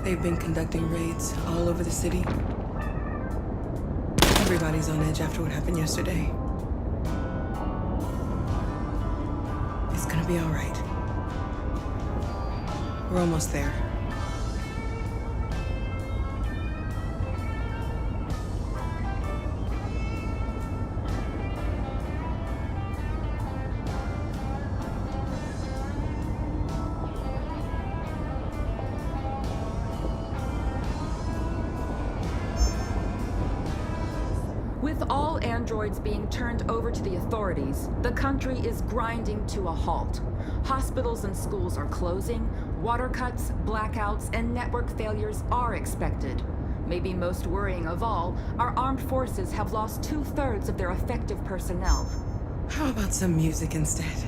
They've been conducting raids all over the city. Everybody's on edge after what happened yesterday. It's gonna be all right. We're almost there. With all androids being turned over to the authorities, the country is grinding to a halt. Hospitals and schools are closing, water cuts, blackouts, and network failures are expected. Maybe most worrying of all, our armed forces have lost 2/3 of their effective personnel. How about some music instead?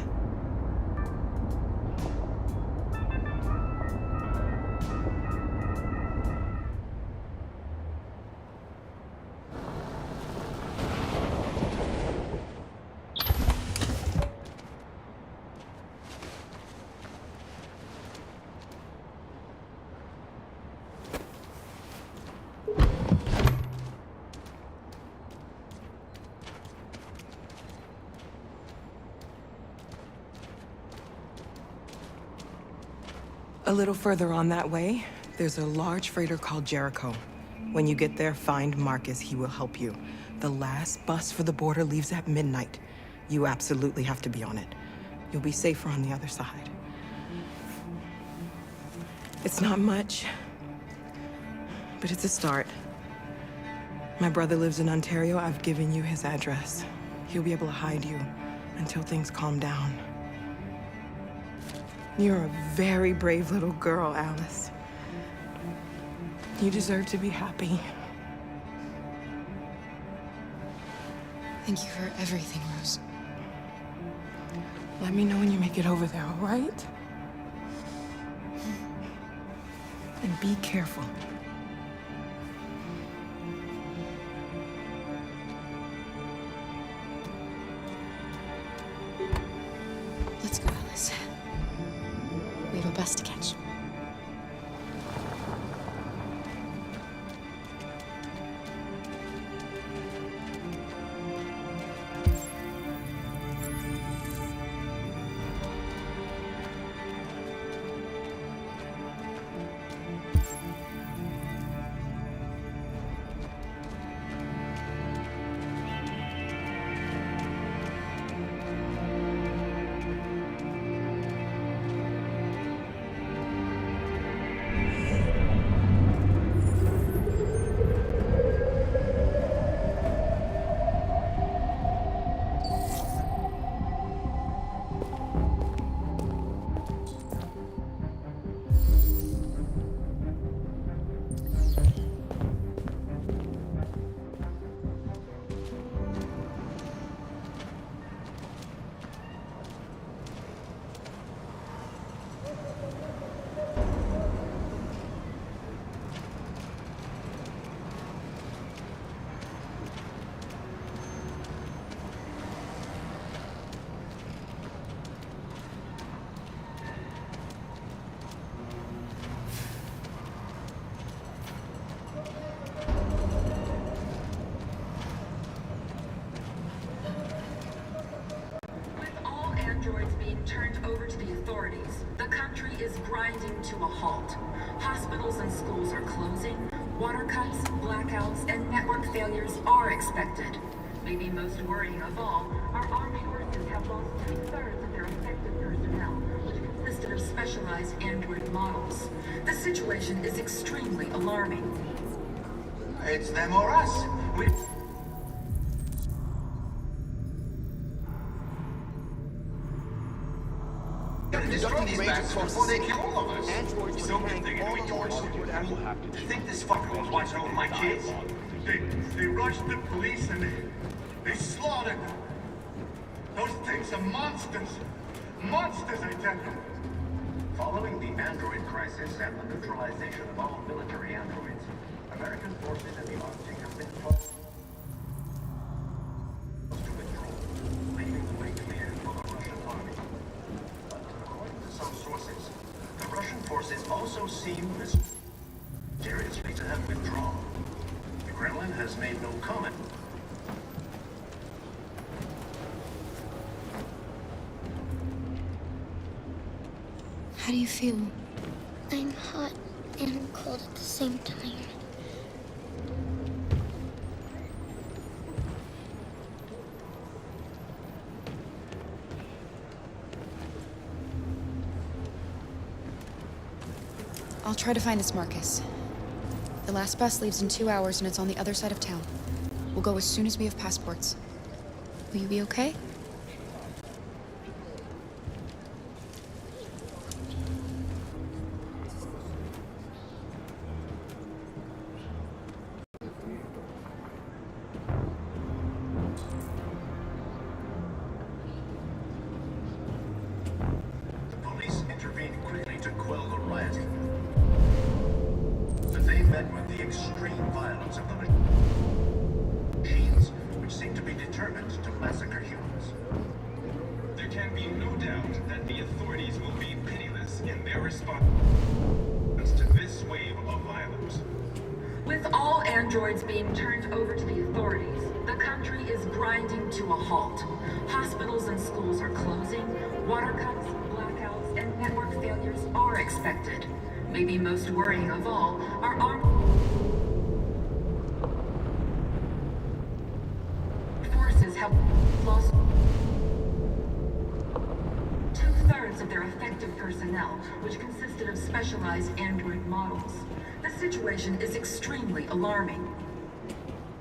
A little further on that way, there's a large freighter called Jericho. When you get there, find Marcus. He will help you. The last bus for the border leaves at midnight. You absolutely have to be on it. You'll be safer on the other side. It's not much, but it's a start. My brother lives in Ontario. I've given you his address. He'll be able to hide you until things calm down. You're a very brave little girl, Alice. You deserve to be happy. Thank you for everything, Rose. Let me know when you make it over there, all right? And be careful. Let's go, Alice. We have a bus to catch. Androids being turned over to the authorities, the country is grinding to a halt. Hospitals and schools are closing, water cuts, blackouts, and network failures are expected. Maybe most worrying of all, our armed forces have lost 2/3 of their effective personnel, which consisted of specialized android models. The situation is extremely alarming. It's them or us. Destroy these bastards before they kill all of us. Androids So good thing we torched it. You think this fucker was watching over my kids? They rushed the police and they slaughtered them. Those things are monsters. Monsters, I tell you. Following the android crisis and the neutralization of all military androids, American forces in the Arctic have been forced to withdraw, leaving the way clear for the Russian army. But according to some sources, the Russian forces also seem mysteriously to have withdrawn. The Kremlin has made no comment. How do you feel? I'm hot and cold at the same time. I'll try to find us Marcus. The last bus leaves in 2 hours and it's on the other side of town. We'll go as soon as we have passports. Will you be okay? The police intervened quickly to quell the rioting. But they met with the extreme violence of the machines, which seem to be determined to massacre humans. There can be no doubt that the authorities will be pitiless in their response to this wave of violence. With all androids being turned over to the authorities, the country is grinding to a halt. Hospitals and schools are closing, water cuts, blackouts, and network failures are expected. Maybe most worrying of all, our armed forces have lost two-thirds of their effective personnel, which consisted of specialized android models. The situation is extremely alarming.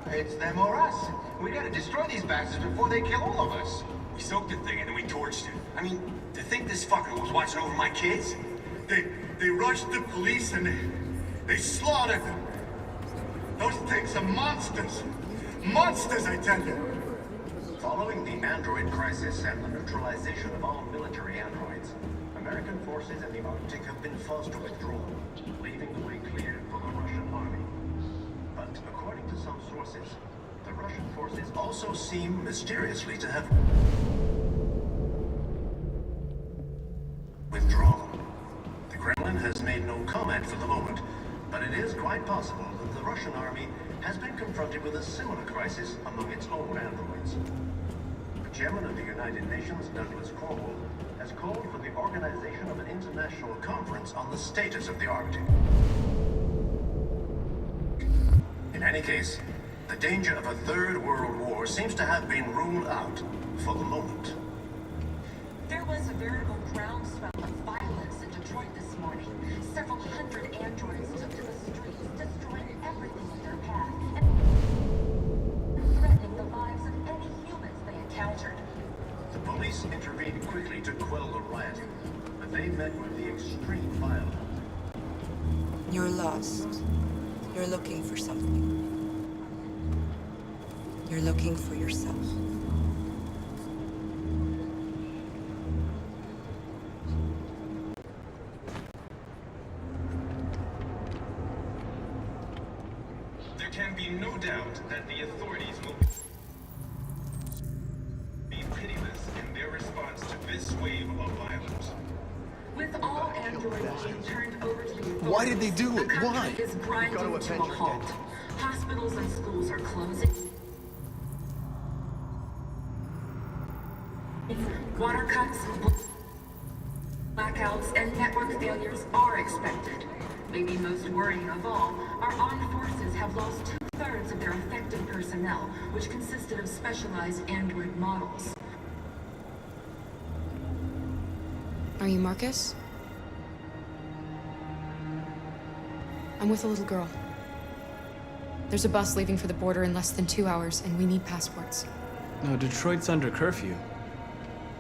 It's them or us. We gotta destroy these bastards before they kill all of us. We soaked the thing and then we torched it. I mean, to think this fucker was watching over my kids? They rushed the police and they slaughtered them. Those things are monsters. Monsters, I tell you. Following the android crisis and the neutralization of all military androids, American forces in the Arctic have been forced to withdraw, leaving the way clear for the Russian army. But according to some sources, the Russian forces also seem mysteriously to have withdrawn. The Kremlin has made no comment for the moment, but it is quite possible that the Russian army has been confronted with a similar crisis among its own androids. The chairman of the United Nations, Douglas Cornwall, has called for the organization of an international conference on the status of the Arctic. In any case, the danger of a third world war seems to have been ruled out for the moment. There was a veritable groundswell of violence in Detroit this morning. Several hundred androids took to the streets, destroying everything in their path, and threatening the lives of any humans they encountered. The police intervened quickly to quell the rioting, but they met with the extreme violence. You're lost. You're looking for something. You're looking for yourself. There can be no doubt that the authorities will be pitiless in their response to this wave of violence. With all androids being turned over to the authorities, Why did they do it? the country Why? is grinding Gotta to a avenge your halt. dead. Hospitals and schools are closing. Water cuts, blackouts, and network failures are expected. Maybe most worrying of all, our armed forces have lost two-thirds of their effective personnel, which consisted of specialized android models. Are you Marcus? I'm with a little girl. There's a bus leaving for the border in less than 2 hours, and we need passports. No, Detroit's under curfew.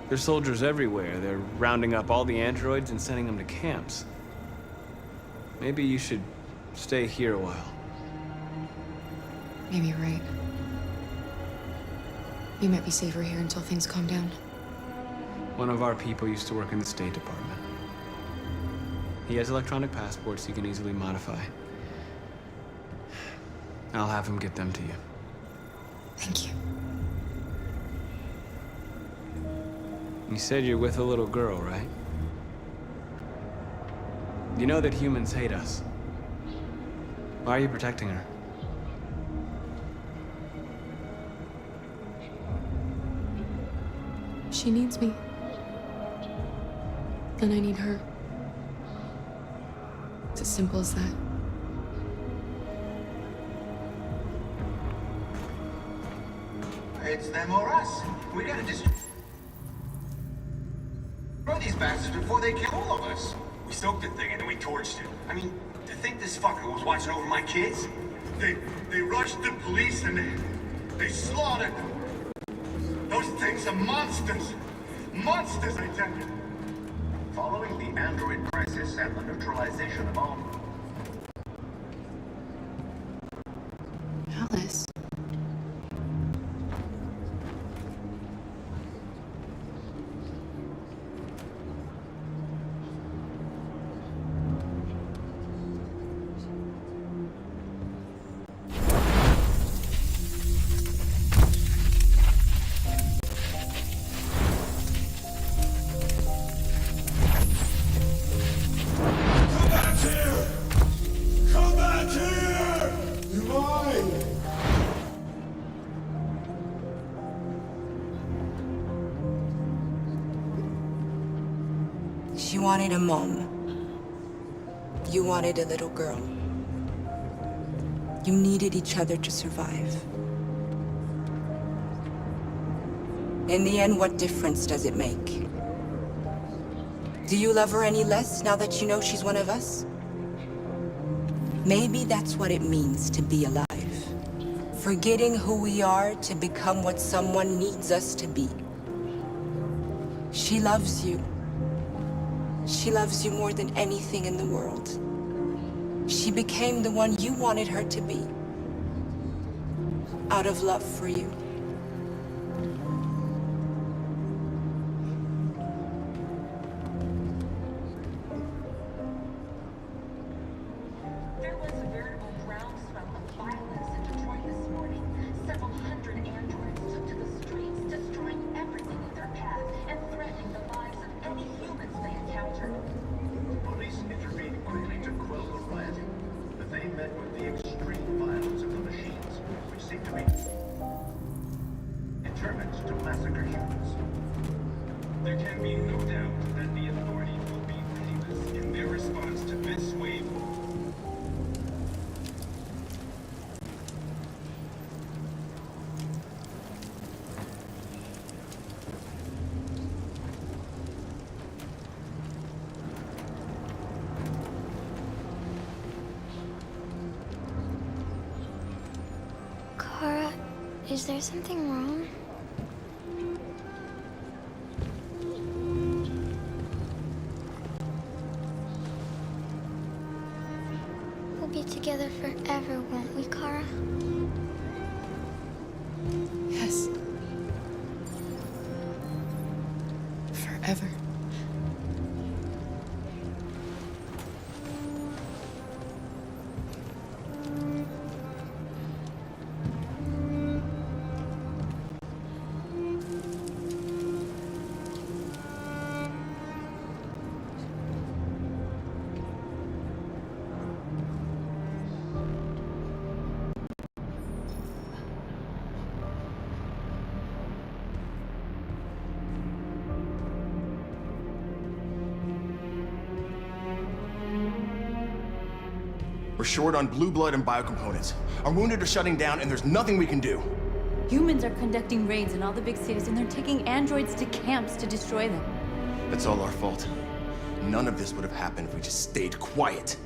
There's soldiers everywhere. They're rounding up all the androids and sending them to camps. Maybe you should stay here a while. Maybe you're right. You might be safer here until things calm down. One of our people used to work in the State Department. He has electronic passports he can easily modify. I'll have him get them to you. Thank you. You said you're with a little girl, right? You know that humans hate us. Why are you protecting her? She needs me. And I need her. It's as simple as that. It's them or us. We gotta destroy these bastards before they kill all of us. We stoked the thing and then we torched it. I mean, to think this fucker was watching over my kids? They rushed the police and they slaughtered them. Those things are monsters. Monsters, I tell you. Following the android crisis and the neutralization of all... Alice. Come back here! You're mine! She wanted a mom. You wanted a little girl. You needed each other to survive. In the end, what difference does it make? Do you love her any less now that you know she's one of us? Maybe that's what it means to be alive. Forgetting who we are to become what someone needs us to be. She loves you. She loves you more than anything in the world. She became the one you wanted her to be. Out of love for you. There was a veritable groundswell of violence in Detroit this morning. Several hundred androids took to the streets, destroying everything in their path and threatening the lives of any humans they encountered. Police intervened quickly to quell the riot, but they met with the extreme violence of the machines, which seemed to be determined to massacre humans. There can be no doubt that the authorities will be pitiless in their response to this wave. Kara, is there something wrong? We'll be together forever, won't we, Kara? Yes. Forever. We're short on blue blood and biocomponents. Our wounded are shutting down, and there's nothing we can do. Humans are conducting raids in all the big cities, and they're taking androids to camps to destroy them. It's all our fault. None of this would have happened if we just stayed quiet.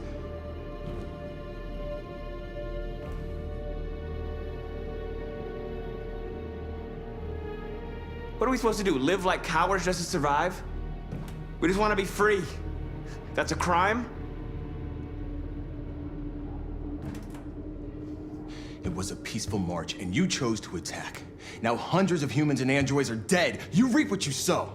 What are we supposed to do? Live like cowards just to survive? We just want to be free. That's a crime? It was a peaceful march, and you chose to attack. Now hundreds of humans and androids are dead. You reap what you sow.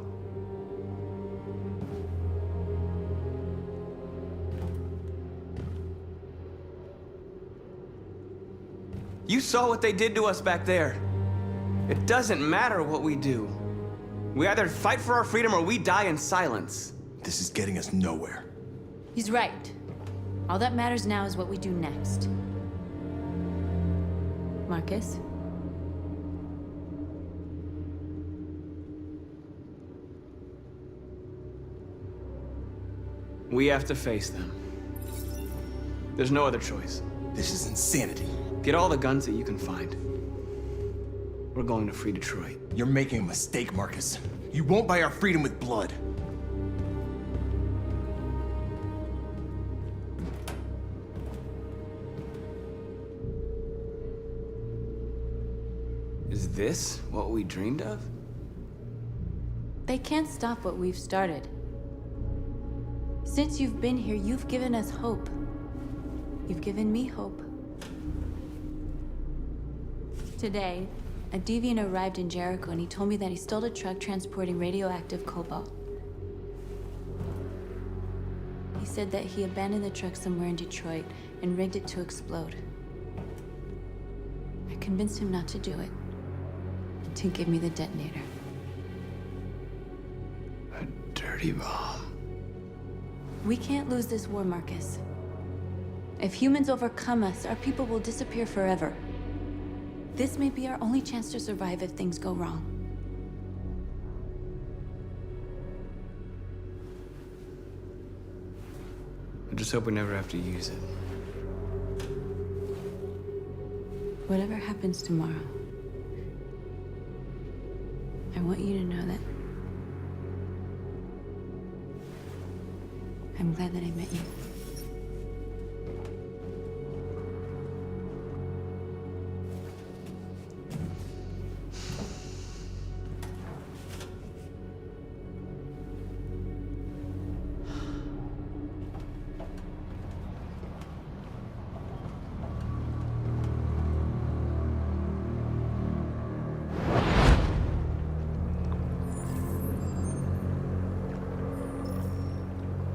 You saw what they did to us back there. It doesn't matter what we do. We either fight for our freedom or we die in silence. This is getting us nowhere. He's right. All that matters now is what we do next. Marcus. We have to face them. There's no other choice. This is insanity. Get all the guns that you can find. We're going to free Detroit. You're making a mistake, Marcus. You won't buy our freedom with blood. Is this what we dreamed of? They can't stop what we've started. Since you've been here, you've given us hope. You've given me hope. Today, a deviant arrived in Jericho and he told me that he stole a truck transporting radioactive cobalt. He said that he abandoned the truck somewhere in Detroit and rigged it to explode. I convinced him not to do it, and to give me the detonator. A dirty bomb. We can't lose this war, Marcus. If humans overcome us, our people will disappear forever. This may be our only chance to survive if things go wrong. I just hope we never have to use it. Whatever happens tomorrow, I want you to know that I'm glad that I met you.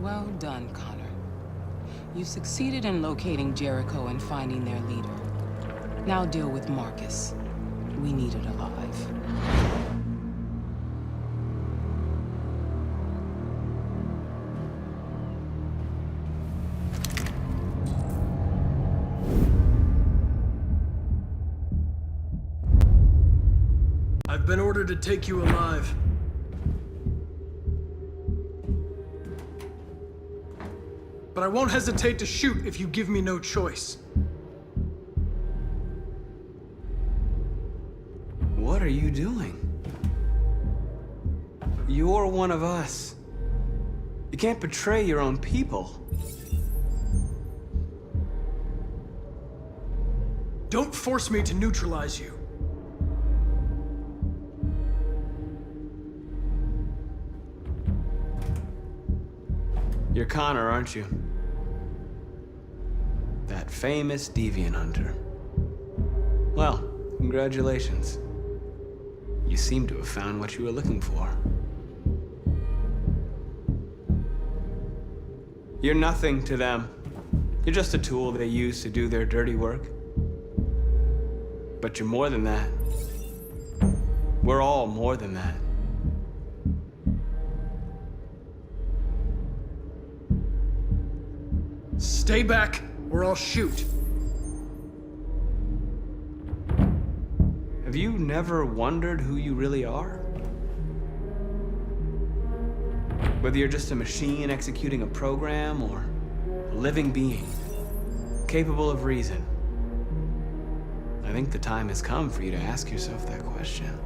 Well done, Connor. You succeeded in locating Jericho and finding their leader. Now deal with Marcus. We need it alive. I've been ordered to take you alive. But I won't hesitate to shoot if you give me no choice. What are you doing? You're one of us. You can't betray your own people. Don't force me to neutralize you. You're Connor, aren't you? That famous deviant hunter. Well, congratulations. You seem to have found what you were looking for. You're nothing to them. You're just a tool they use to do their dirty work. But you're more than that. We're all more than that. Stay back, or I'll shoot. Have you never wondered who you really are? Whether you're just a machine executing a program or a living being, capable of reason. I think the time has come for you to ask yourself that question.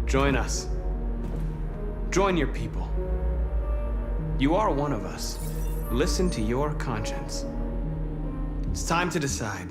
Join us. Join your people. You are one of us. Listen to your conscience. It's time to decide.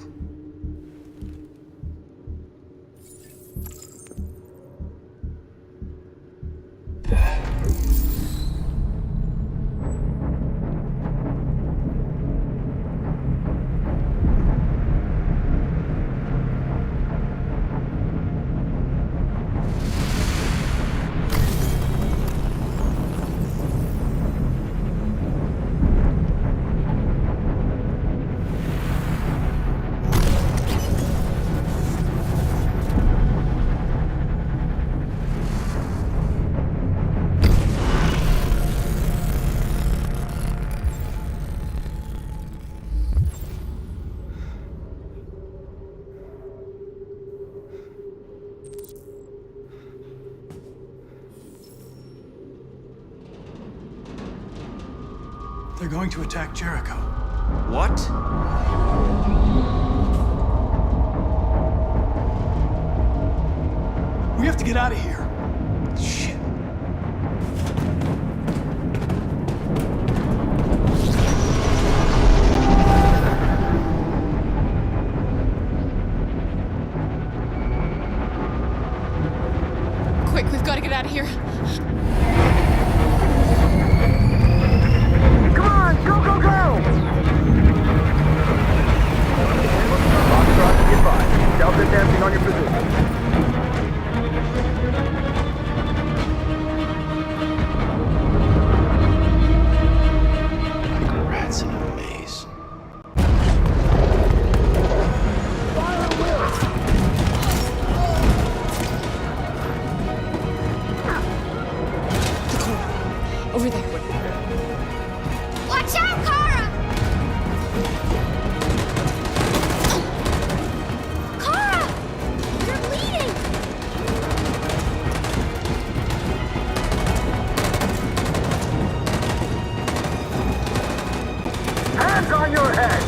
They're going to attack Jericho. What? We have to get out of here. Shit. Quick, we've got to get out of here. Come on, go, go, go! Foxtrot, get by. Delta dancing on your position. Rats in a maze. Over there. Watch out, Kara! Kara! You're bleeding! Hands on your head!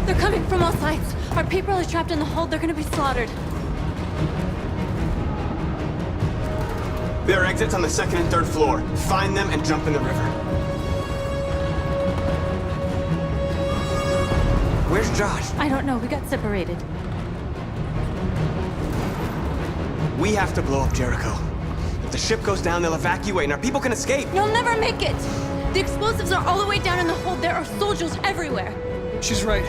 They're coming from all sides. Our people are trapped in the hold. They're gonna be slaughtered. There are exits on the second and third floor. Find them and jump in the river. Where's Josh? I don't know. We got separated. We have to blow up Jericho. If the ship goes down, they'll evacuate and our people can escape. You'll never make it! The explosives are all the way down in the hold. There are soldiers everywhere. She's right.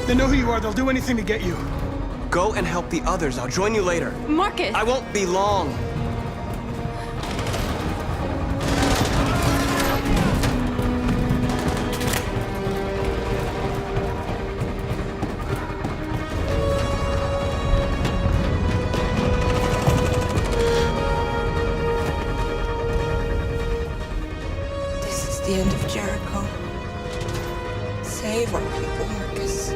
They know who you are. They'll do anything to get you. Go and help the others. I'll join you later. Marcus! I won't be long. This is the end of Jericho. Save our people, Marcus.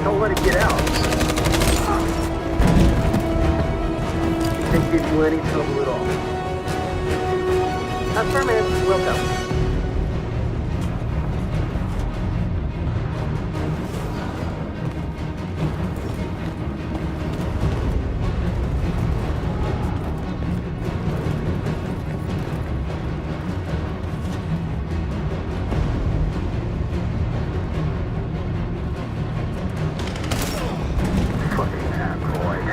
Don't let it get out. Didn't give you any trouble at all. Affirmative, welcome. Fucking android.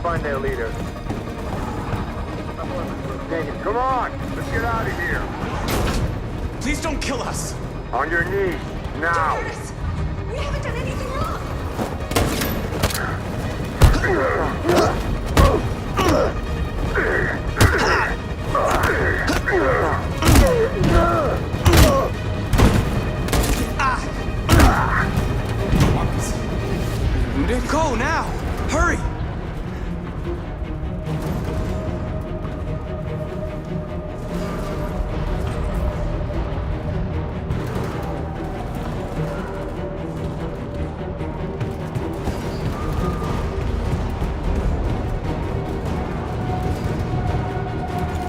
Find their leader. Nathan, come on! Let's get out of here! Please don't kill us. On your knees, now! We haven't done anything wrong. Go now! Hurry!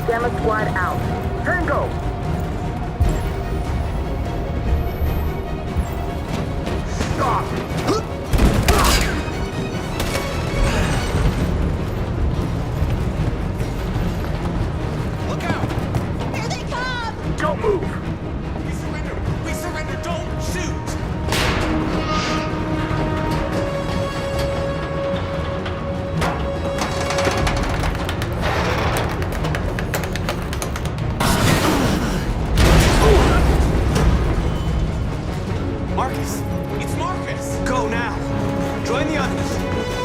Gamma Squad out. Tango! Stop! Look out! Here they come! Don't move! We surrender! We surrender! Don't shoot! Marcus! It's Marcus! Go now! Join the others!